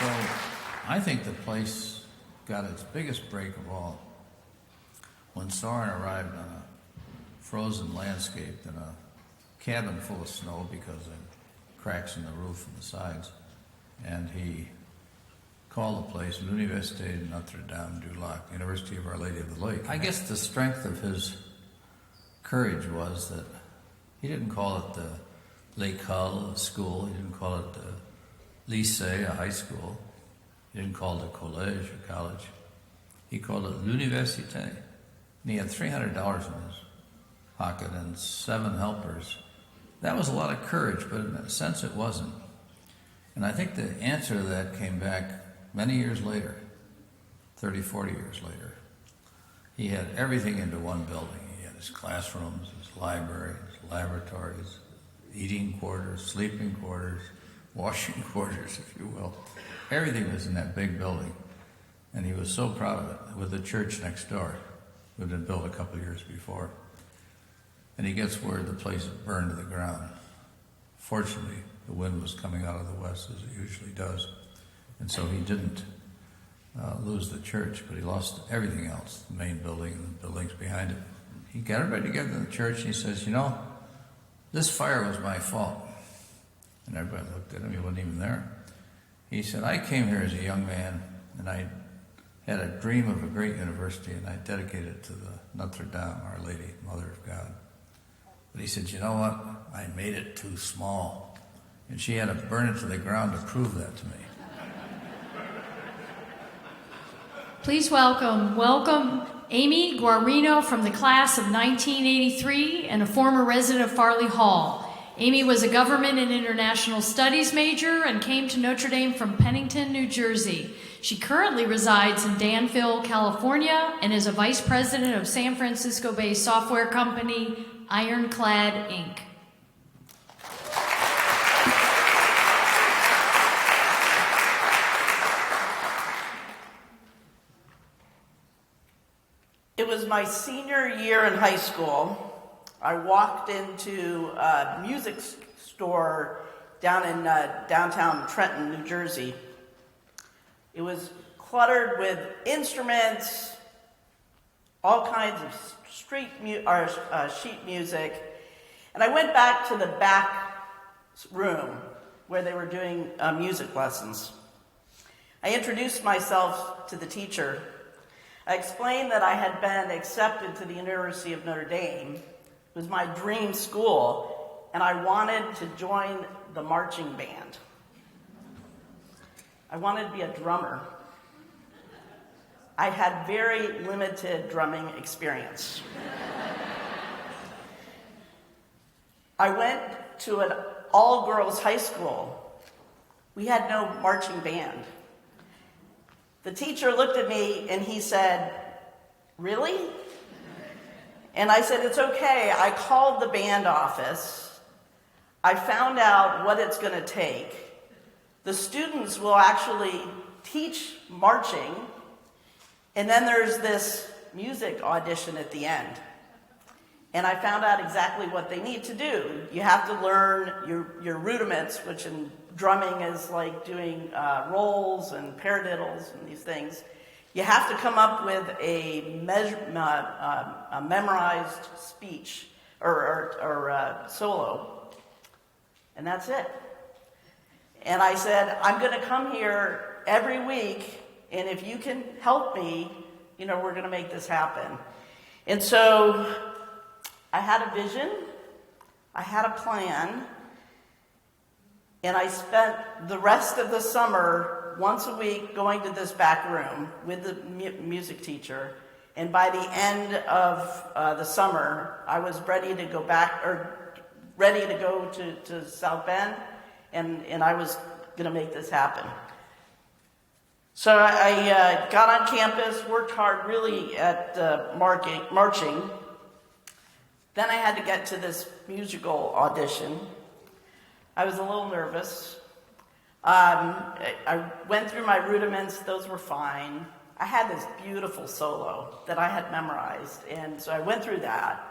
So I think the place got its biggest break of all when Soren arrived on a frozen landscape in a cabin full of snow because of cracks in the roof and the sides. And he called the place L'Université de Notre Dame du Lac, University of Our Lady of the Lake. I guess the strength of his courage was that he didn't call it the l'école, a school. He didn't call it the lycée, a high school. He didn't call it a collège, a college. He called it l'université. And he had $300 in his pocket and 7 helpers. That was a lot of courage, but in a sense it wasn't. And I think the answer to that came back many years later, 30, 40 years later. He had everything into one building. He had his classrooms, his library, his laboratories, eating quarters, sleeping quarters, washing quarters, if you will. Everything was in that big building. And he was so proud of it, with the church next door, who had been built a couple of years before. And he gets word the place burned to the ground. Fortunately, the wind was coming out of the west, as it usually does. And so he didn't lose the church, but he lost everything else, the main building and the buildings behind it. He got everybody together in the church, and he says, this fire was my fault. And everybody looked at him. He wasn't even there. He said, I came here as a young man, and I had a dream of a great university, and I dedicated it to the Notre Dame, Our Lady, Mother of God. But he said, you know what? I made it too small. And she had to burn it to the ground to prove that to me. Please welcome Amy Guarino from the class of 1983 and a former resident of Farley Hall. Amy was a government and international studies major and came to Notre Dame from Pennington, New Jersey. She currently resides in Danville, California, and is a vice president of San Francisco-based software company Ironclad, Inc. It was my senior year in high school. I walked into a music store down in downtown Trenton, New Jersey. It was cluttered with instruments, all kinds of sheet music. And I went back to the back room where they were doing music lessons. I introduced myself to the teacher. I explained that I had been accepted to the University of Notre Dame. It was my dream school, and I wanted to join the marching band. I wanted to be a drummer. I had very limited drumming experience. I went to an all-girls high school. We had no marching band. The teacher looked at me and he said, "Really?" And I said, "It's okay." I called the band office. I found out what it's going to take. The students will actually teach marching, and then there's this music audition at the end. And I found out exactly what they need to do. You have to learn your rudiments, which in drumming is like doing rolls and paradiddles and these things. You have to come up with a memorized speech or solo, and that's it. And I said, I'm going to come here every week, and if you can help me, we're going to make this happen. And so I had a vision, I had a plan, and I spent the rest of the summer once a week going to this back room with the music teacher. And by the end of the summer, I was ready to go to South Bend, and I was going to make this happen. So I got on campus, worked hard really at marching. Then I had to get to this musical audition. I was a little nervous. I went through my rudiments, those were fine. I had this beautiful solo that I had memorized, and so I went through that.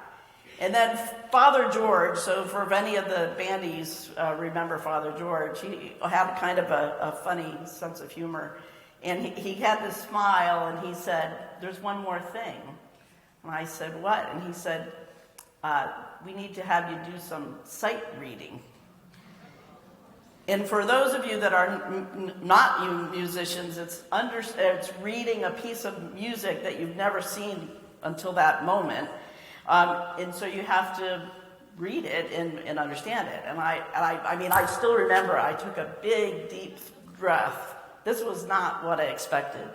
And then Father George, so for if any of the bandies remember Father George, he had kind of a funny sense of humor. And he had this smile, and he said, "There's one more thing." And I said, "What?" And he said, "We need to have you do some sight reading." And for those of you that are not musicians, it's reading a piece of music that you've never seen until that moment. And so you have to read it and understand it. And I still remember I took a big, deep breath. This was not what I expected.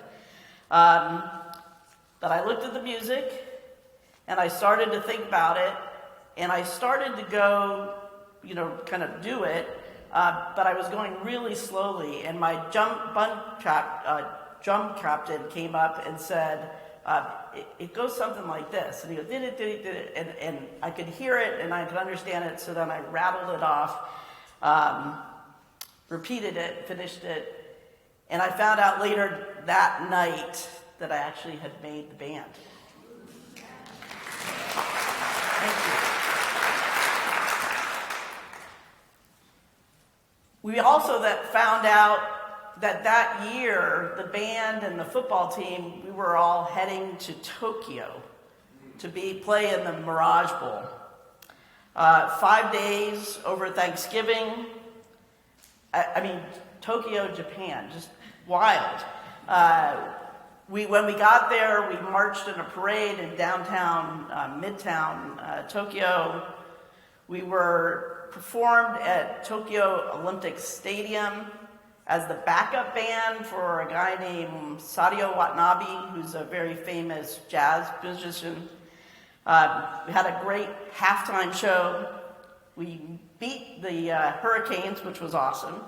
But I looked at the music, and I started to think about it, and I started to go, kind of do it, but I was going really slowly, and my drum captain came up and said, it goes something like this. And he goes, did it, and I could hear it, and I could understand it, so then I rattled it off, repeated it, finished it, and I found out later that night that I actually had made the band. Thank you. We also found out that year, the band and the football team, we were all heading to Tokyo to play in the Mirage Bowl. 5 days over Thanksgiving. Tokyo, Japan, just wild. When we got there, we marched in a parade in downtown, Midtown, Tokyo. We were performed at Tokyo Olympic Stadium as the backup band for a guy named Sadio Watanabe, who's a very famous jazz musician. We had a great halftime show. We beat the Hurricanes, which was awesome.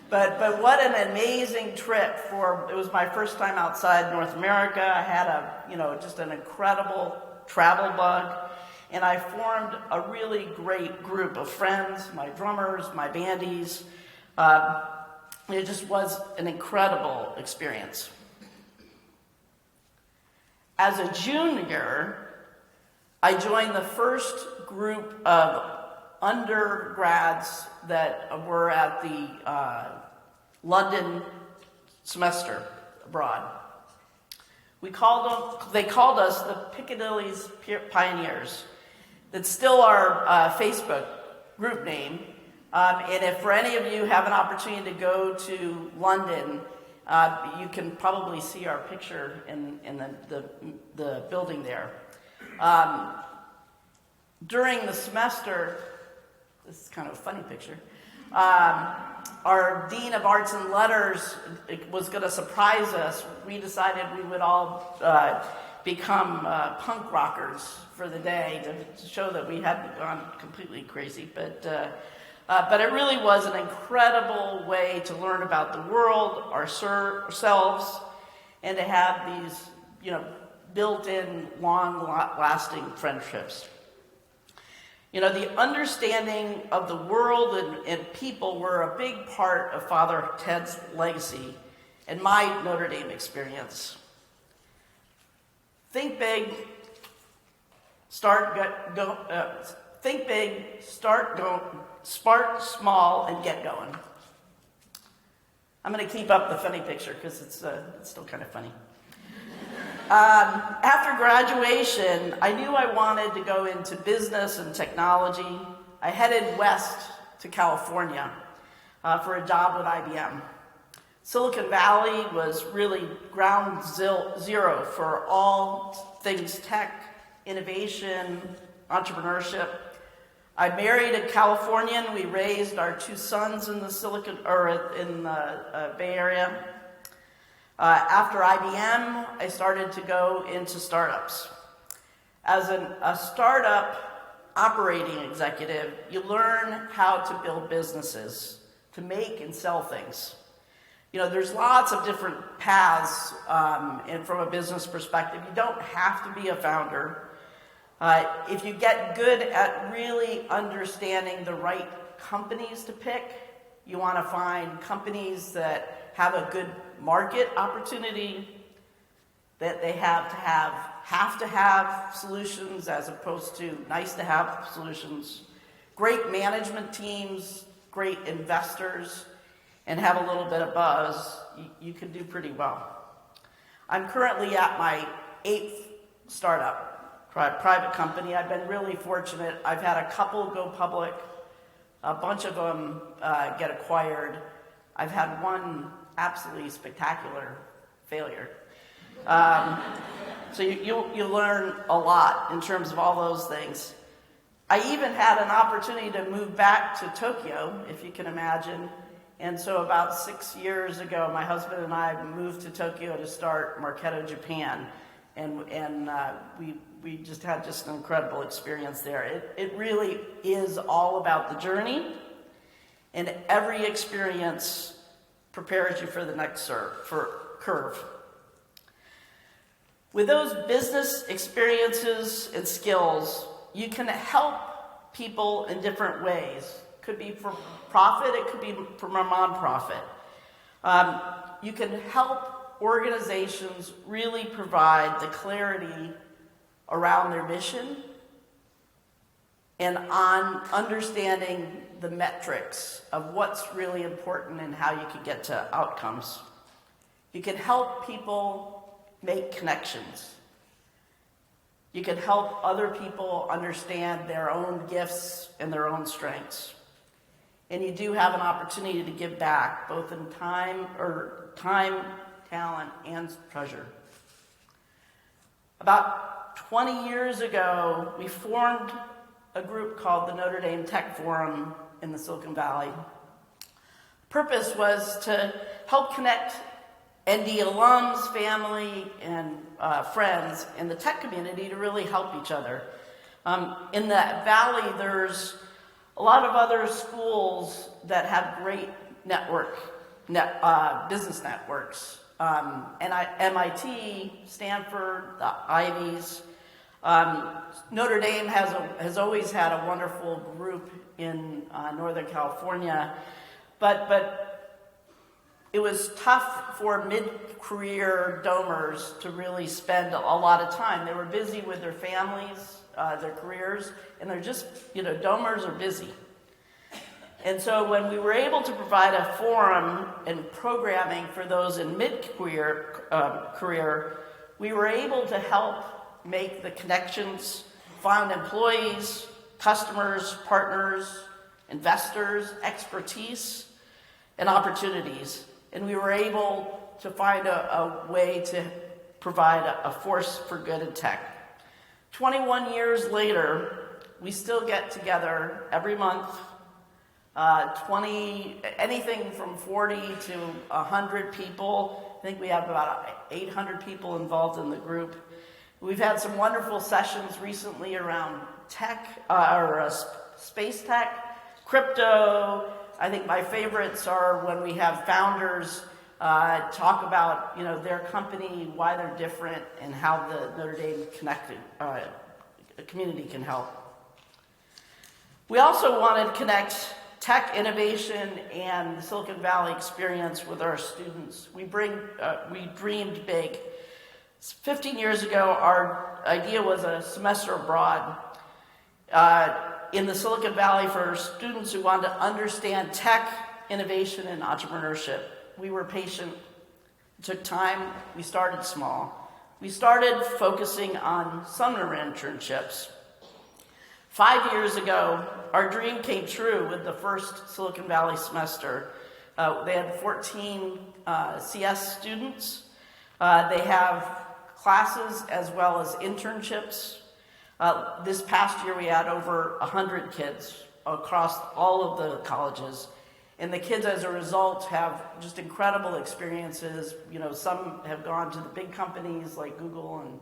But what an amazing trip it was my first time outside North America. I had just an incredible travel bug. And I formed a really great group of friends, my drummers, my bandies. It just was an incredible experience. As a junior, I joined the first group of undergrads that were at the London semester abroad. They called us the Piccadilly's Pioneers. That's still our Facebook group name. And if for any of you have an opportunity to go to London, you can probably see our picture in the building there. During the semester, this is kind of a funny picture, our Dean of Arts and Letters was going to surprise us. We decided we would all become punk rockers for the day to show that we hadn't gone completely crazy. But it really was an incredible way to learn about the world, ourselves, and to have these, built-in, long-lasting friendships. The understanding of the world and people were a big part of Father Ted's legacy and my Notre Dame experience. Think big, start small, and get going. I'm going to keep up the funny picture because it's still kind of funny. After graduation, I knew I wanted to go into business and technology. I headed west to California for a job with IBM. Silicon Valley was really ground zero for all things tech, innovation, entrepreneurship. I married a Californian. We raised our 2 sons in the Bay Area. After IBM, I started to go into startups. As a startup operating executive, you learn how to build businesses, to make and sell things. There's lots of different paths, and from a business perspective, you don't have to be a founder. If you get good at really understanding the right companies to pick, you want to find companies that have a good market opportunity, that they have to have solutions as opposed to nice to have solutions, great management teams, great investors, and have a little bit of buzz, you can do pretty well. I'm currently at my 8th startup, private company. I've been really fortunate. I've had a couple go public, a bunch of them get acquired. I've had one absolutely spectacular failure. So you learn a lot in terms of all those things. I even had an opportunity to move back to Tokyo, if you can imagine. And so about 6 years ago, my husband and I moved to Tokyo to start Marketo Japan. And we just had an incredible experience there. It really is all about the journey, and every experience prepares you for the next curve. With those business experiences and skills, you can help people in different ways. Could be for profit, it could be from a nonprofit. You can help organizations really provide the clarity around their mission and on understanding the metrics of what's really important and how you can get to outcomes. You can help people make connections. You can help other people understand their own gifts and their own strengths. And you do have an opportunity to give back, both in time, talent, and treasure. About 20 years ago, we formed a group called the Notre Dame Tech Forum in the Silicon Valley. The purpose was to help connect ND alums, family, and friends in the tech community to really help each other. In that valley, there's a lot of other schools that have great business networks. MIT, Stanford, the Ivies. Notre Dame has always had a wonderful group in Northern California, but it was tough for mid-career domers to really spend a lot of time. They were busy with their families, their careers, and they're just, domers are busy. And so when we were able to provide a forum and programming for those in mid-career, we were able to help make the connections, find employees, customers, partners, investors, expertise, and opportunities. And we were able to find a way to provide a force for good in tech. 21 years later, we still get together every month, anything from 40 to 100 people. I think we have about 800 people involved in the group. We've had some wonderful sessions recently around tech, space tech, crypto. I think my favorites are when we have founders talk about their company, why they're different, and how the Notre Dame community can help. We also wanted to connect tech innovation and the Silicon Valley experience with our students. We dreamed big. 15 years ago, our idea was a semester abroad in the Silicon Valley for students who wanted to understand tech, innovation, and entrepreneurship. We were patient. It took time. We started small. We started focusing on summer internships. 5 years ago, our dream came true with the first Silicon Valley semester. They had 14 CS students. They have classes as well as internships. This past year, we had over 100 kids across all of the colleges. And the kids, as a result, have just incredible experiences. Some have gone to the big companies like Google and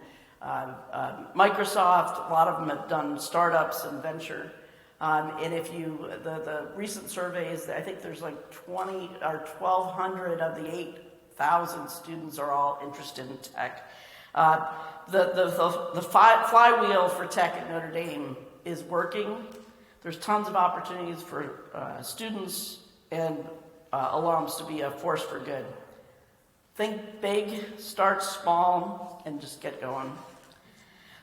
Microsoft. A lot of them have done startups and venture. And if the recent surveys, I think there's like 20 or 1,200 of the 8,000 students are all interested in tech. The flywheel for tech at Notre Dame is working. There's tons of opportunities for students and alums to be a force for good. Think big, start small, and just get going.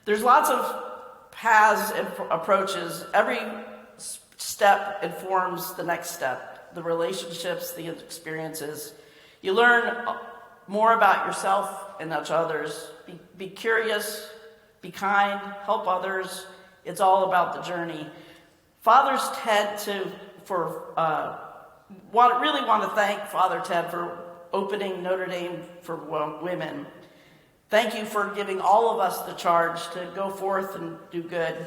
There's lots of paths and approaches. Every step informs the next step, the relationships, the experiences. You learn more about yourself and others. Be curious, be kind, help others. It's all about the journey. Fathers Ted really want to thank Father Ted for opening Notre Dame for women. Thank you for giving all of us the charge to go forth and do good.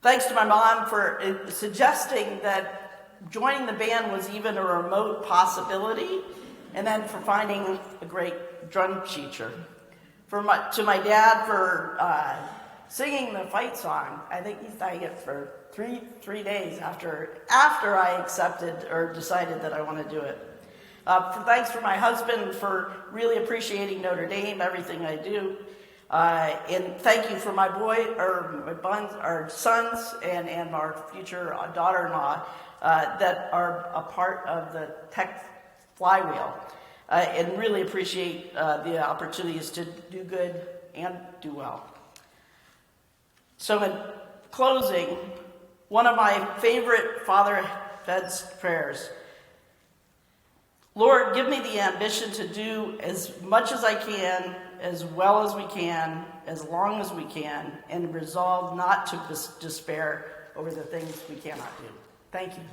Thanks to my mom for suggesting that joining the band was even a remote possibility, and then for finding a great drum teacher. To my dad for singing the fight song. I think he sang it for three days after I accepted or decided that I want to do it. Thanks for my husband for really appreciating Notre Dame, everything I do. And thank you for my our sons and our future daughter-in-law that are a part of the tech flywheel. And really appreciate the opportunities to do good and do well. So in closing, one of my favorite Father Ted's prayers: Lord, give me the ambition to do as much as I can, as well as we can, as long as we can, and resolve not to despair over the things we cannot do. Thank you.